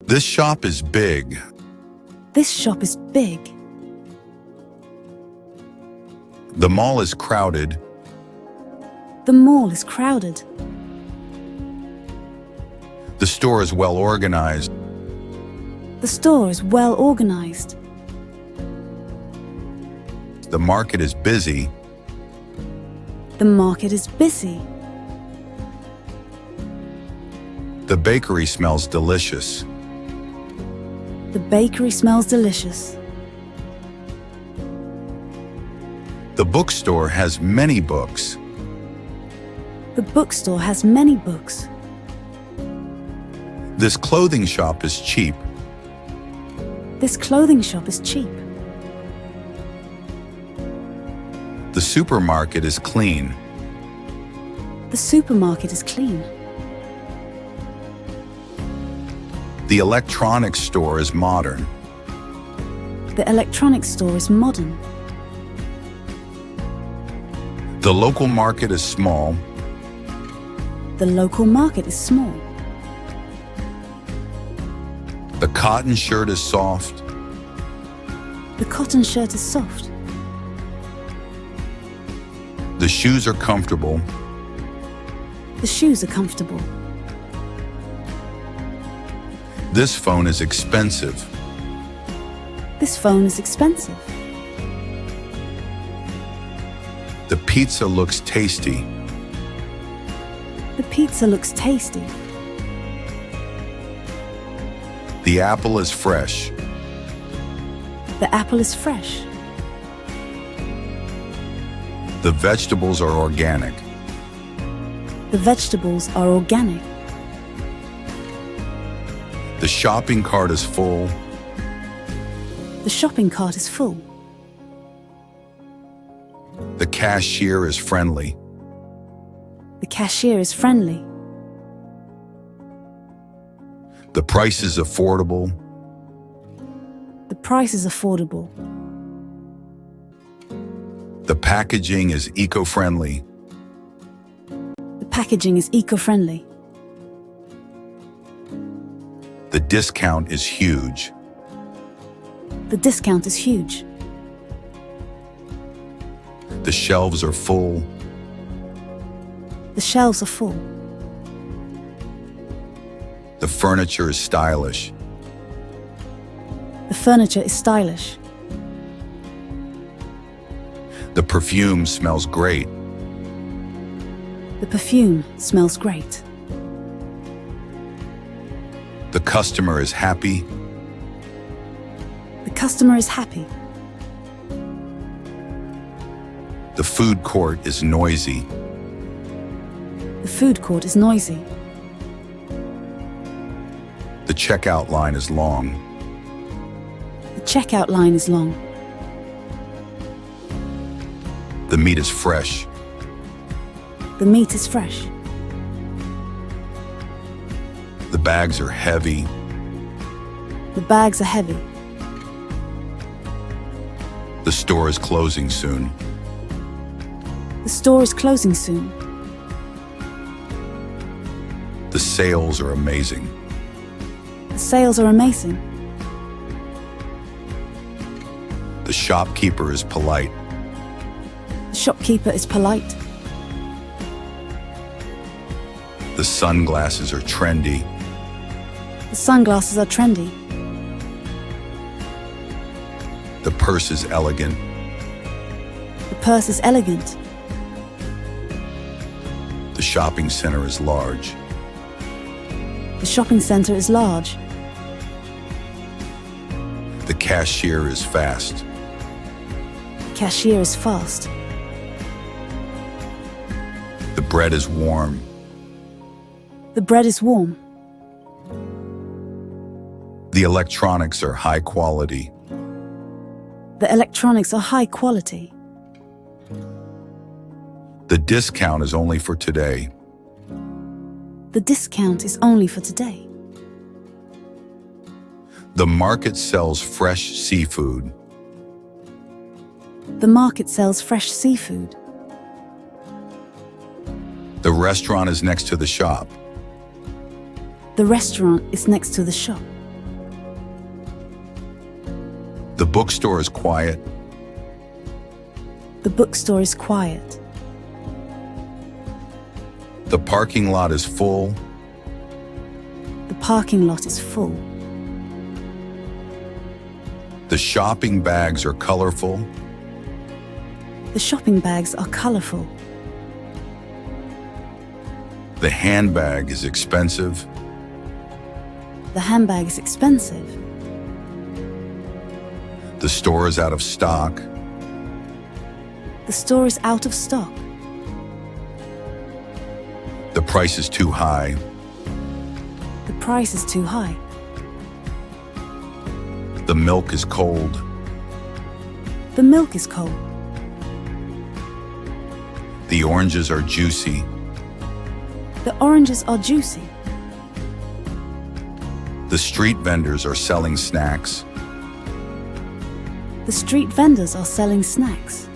This shop is big. This shop is big. The mall is crowded. The mall is crowded. The store is well organized. The store is well organized. The market is busy. The market is busy. The bakery smells delicious. The bakery smells delicious. The bookstore has many books. The bookstore has many books. This clothing shop is cheap. This clothing shop is cheap. The supermarket is clean. The supermarket is clean. The electronics store is modern. The electronics store is modern. The local market is small. The local market is small. The cotton shirt is soft. The cotton shirt is soft. The shoes are comfortable. The shoes are comfortable. This phone is expensive. This phone is expensive. The pizza looks tasty. The pizza looks tasty. The apple is fresh. The apple is fresh. The vegetables are organic. The vegetables are organic. The shopping cart is full. The shopping cart is full. The cashier is friendly. The cashier is friendly. The price is affordable. The price is affordable. The packaging is eco-friendly. The packaging is eco-friendly. The discount is huge. The discount is huge. The shelves are full. The shelves are full. The furniture is stylish. The furniture is stylish. The perfume smells great. The perfume smells great. The customer is happy. The customer is happy. The food court is noisy. The food court is noisy. The checkout line is long. The checkout line is long. The meat is fresh. The meat is fresh. The bags are heavy. The bags are heavy. The store is closing soon. The store is closing soon. The sales are amazing. The sales are amazing. The shopkeeper is polite. The shopkeeper is polite. The sunglasses are trendy. The sunglasses are trendy. The purse is elegant. The purse is elegant. The shopping center is large. The shopping center is large. The cashier is fast. The cashier is fast. The bread is warm. The bread is warm. The electronics are high quality. The electronics are high quality. The discount is only for today. The discount is only for today. The market sells fresh seafood. The market sells fresh seafood. The restaurant is next to the shop. The restaurant is next to the shop. bookstore is quiet. The bookstore is quiet. The parking lot is full. The parking lot is full. The shopping bags are colorful. The shopping bags are colorful. The handbag is expensive. The handbag is expensive. The store is out of stock. The store is out of stock. The price is too high. The price is too high. The milk is cold. The milk is cold. The oranges are juicy. The oranges are juicy. The street vendors are selling snacks. The street vendors are selling snacks.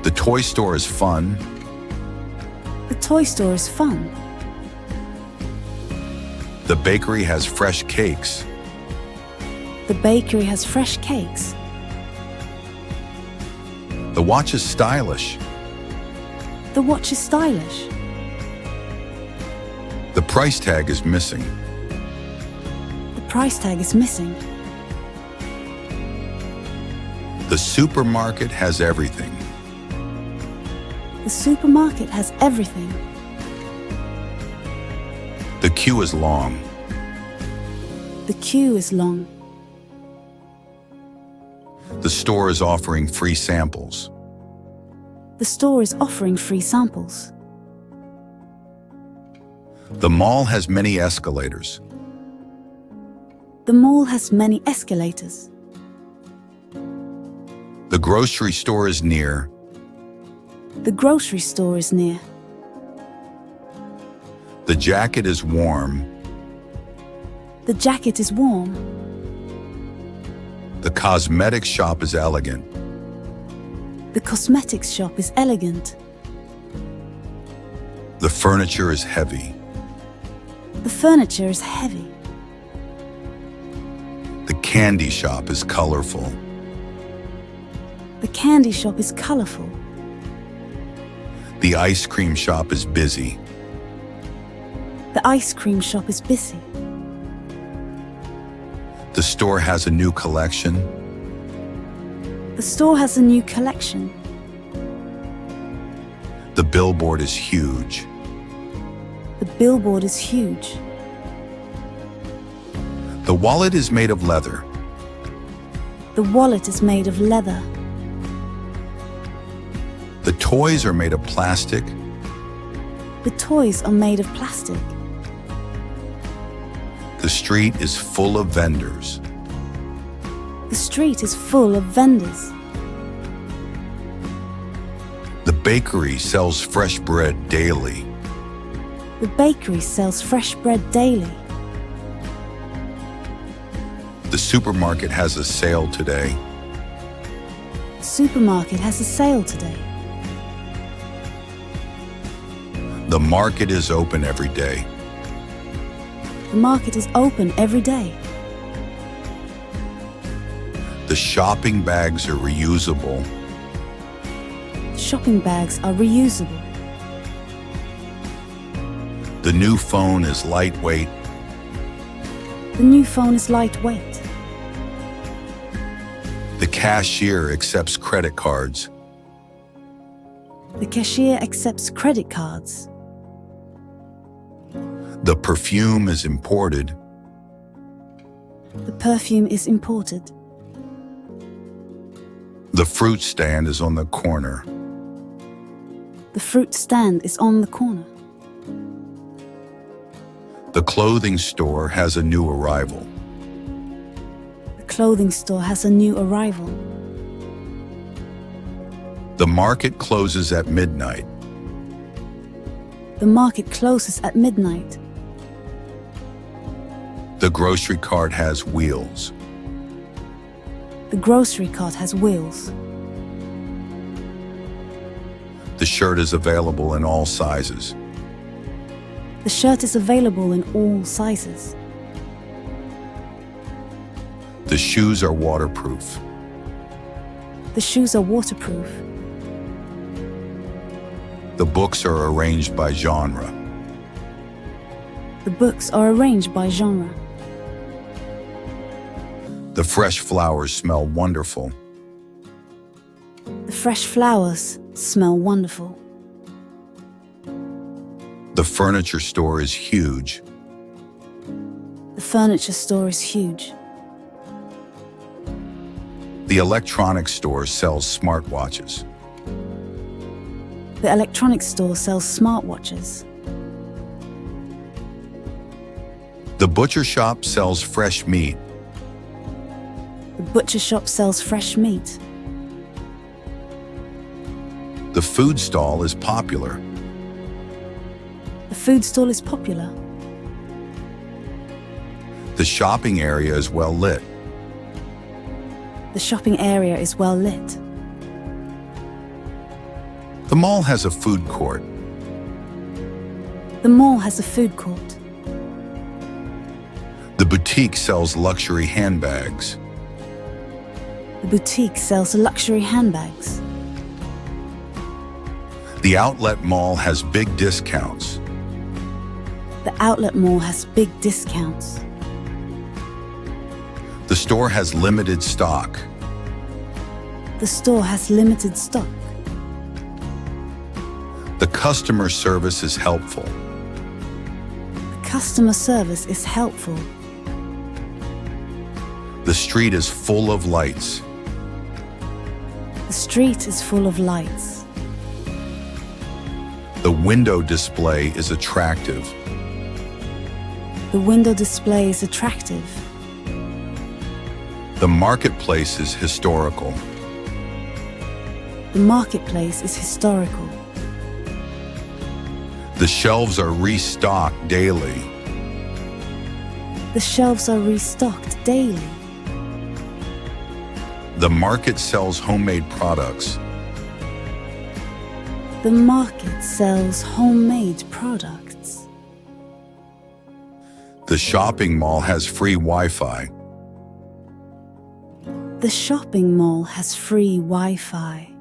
The toy store is fun. The toy store is fun. The bakery has fresh cakes. The bakery has fresh cakes. The watch is stylish. The watch is stylish. The price tag is missing. The price tag is missing. The supermarket has everything. The supermarket has everything. The queue is long. The queue is long. The store is offering free samples. The store is offering free samples. The mall has many escalators. The mall has many escalators. The grocery store is near. The grocery store is near. The jacket is warm. The jacket is warm. The cosmetic shop is elegant. The cosmetics shop is elegant. The furniture is heavy. The furniture is heavy. The candy shop is colorful. The candy shop is colorful. The ice cream shop is busy. The ice cream shop is busy. The store has a new collection. The store has a new collection. The billboard is huge. The billboard is huge. The wallet is made of leather. The wallet is made of leather. The toys are made of plastic. The toys are made of plastic. The street is full of vendors. The street is full of vendors. The bakery sells fresh bread daily. The bakery sells fresh bread daily. The supermarket has a sale today. The supermarket has a sale today. The market is open every day. The market is open every day. The shopping bags are reusable. The shopping bags are reusable. The new phone is lightweight. The new phone is lightweight. The cashier accepts credit cards. The cashier accepts credit cards. The perfume is imported. The perfume is imported. The fruit stand is on the corner. The fruit stand is on the corner. The clothing store has a new arrival. The clothing store has a new arrival. The market closes at midnight. The market closes at midnight. The grocery cart has wheels. The grocery cart has wheels. The shirt is available in all sizes. The shirt is available in all sizes. The shoes are waterproof. The shoes are waterproof. The books are arranged by genre. The books are arranged by genre. The fresh flowers smell wonderful. The fresh flowers smell wonderful. The furniture store is huge. The furniture store is huge. The electronics store sells smartwatches. The electronics store sells smartwatches. The butcher shop sells fresh meat. The butcher shop sells fresh meat. The food stall is popular. The food stall is popular. The shopping area is well lit. The shopping area is well lit. The mall has a food court. The mall has a food court. The boutique sells luxury handbags. The boutique sells luxury handbags. The outlet mall has big discounts. The outlet mall has big discounts. The store has limited stock. The store has limited stock. The customer service is helpful. The customer service is helpful. The street is full of lights. The street is full of lights. The window display is attractive. The window display is attractive. The marketplace is historical. The marketplace is historical. The shelves are restocked daily. The shelves are restocked daily. The market sells homemade products. The market sells homemade products. The shopping mall has free Wi-Fi. The shopping mall has free Wi-Fi.